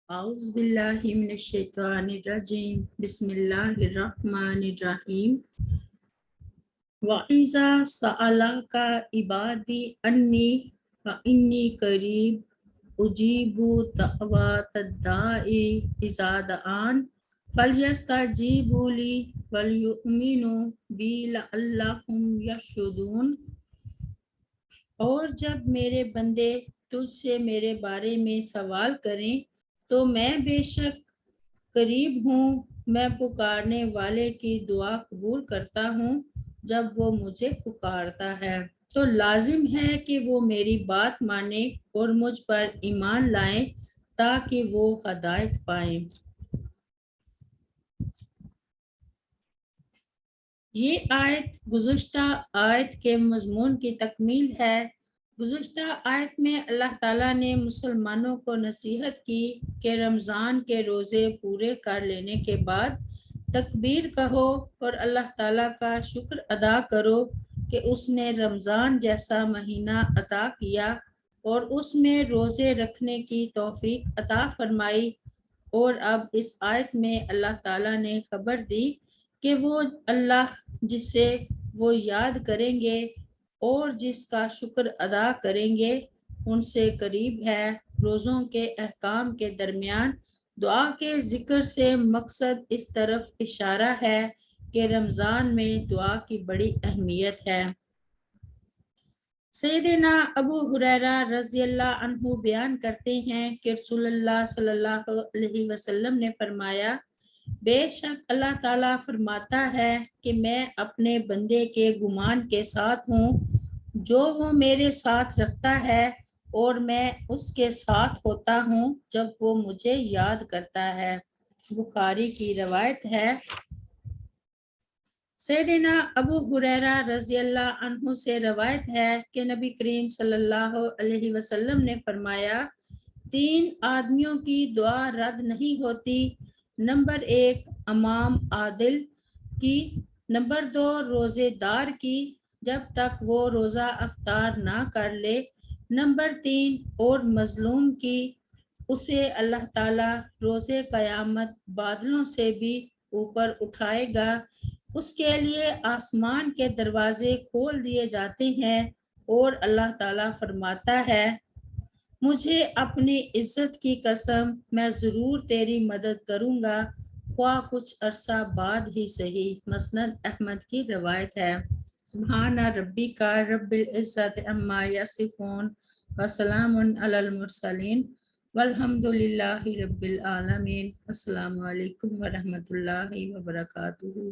اعوذ باللہ من الشیطان الرجیم بسم اللہ الرحمن الرحیم وَإِذَا سَأَلَكَ عِبَادِي أَنِّي فَإِنِّي قَرِيبٌ أُجِيبُ دَعْوَةَ الدَّاعِ إِذَا دَعَانِ فَلْيَسْتَجِيبُوا لِي وَلْيُؤْمِنُوا بِي لَعَلَّهُمْ يَرْشُدُونَ۔ اور جب میرے بندے تجھ سے میرے بارے میں سوال کریں تو میں بے شک قریب ہوں، میں پکارنے والے کی دعا قبول کرتا ہوں جب وہ مجھے پکارتا ہے، تو لازم ہے کہ وہ میری بات مانیں اور مجھ پر ایمان لائیں تاکہ وہ ہدایت پائیں۔ یہ آیت گزشتہ آیت کے مضمون کی تکمیل ہے۔ گزشتہ آیت میں اللہ تعالیٰ نے مسلمانوں کو نصیحت کی کہ رمضان کے روزے پورے کر لینے کے بعد تکبیر کہو اور اللہ تعالیٰ کا شکر ادا کرو کہ اس نے رمضان جیسا مہینہ عطا کیا اور اس میں روزے رکھنے کی توفیق عطا فرمائی۔ اور اب اس آیت میں اللہ تعالیٰ نے خبر دی کہ وہ اللہ جسے وہ یاد کریں گے اور جس کا شکر ادا کریں گے ان سے قریب ہے۔ روزوں کے احکام کے درمیان دعا کے ذکر سے مقصد اس طرف اشارہ ہے کہ رمضان میں دعا کی بڑی اہمیت ہے۔ سیدنا ابو ہریرہ رضی اللہ عنہ بیان کرتے ہیں کہ رسول اللہ صلی اللہ علیہ وسلم نے فرمایا، بے شک اللہ تعالیٰ فرماتا ہے کہ میں اپنے بندے کے گمان کے ساتھ ہوں، جو وہ میرے ساتھ رکھتا ہے اور میں اس کے ساتھ ہوتا ہوں جب وہ مجھے یاد کرتا ہے۔ بخاری کی روایت ہے۔ سیدنا ابو ہریرہ رضی اللہ عنہ سے روایت ہے کہ نبی کریم صلی اللہ علیہ وسلم نے فرمایا، 3 آدمیوں کی دعا رد نہیں ہوتی، نمبر 1 امام عادل کی، نمبر 2 روزے دار کی جب تک وہ روزہ افطار نہ کر لے، نمبر 3 اور مظلوم کی، اسے اللہ تعالیٰ روز قیامت بادلوں سے بھی اوپر اٹھائے گا، اس کے لیے آسمان کے دروازے کھول دیے جاتے ہیں اور اللہ تعالیٰ فرماتا ہے، مجھے اپنی عزت کی قسم میں ضرور تیری مدد کروں گا، خواہ کچھ عرصہ بعد ہی صحیح۔ مسند احمد کی روایت ہے۔ سبحان ربک رب العزت عما یصفون وسلام علی المرسلین والحمد للہ رب العالمین۔ السلام علیکم ورحمۃ اللہ وبرکاتہ۔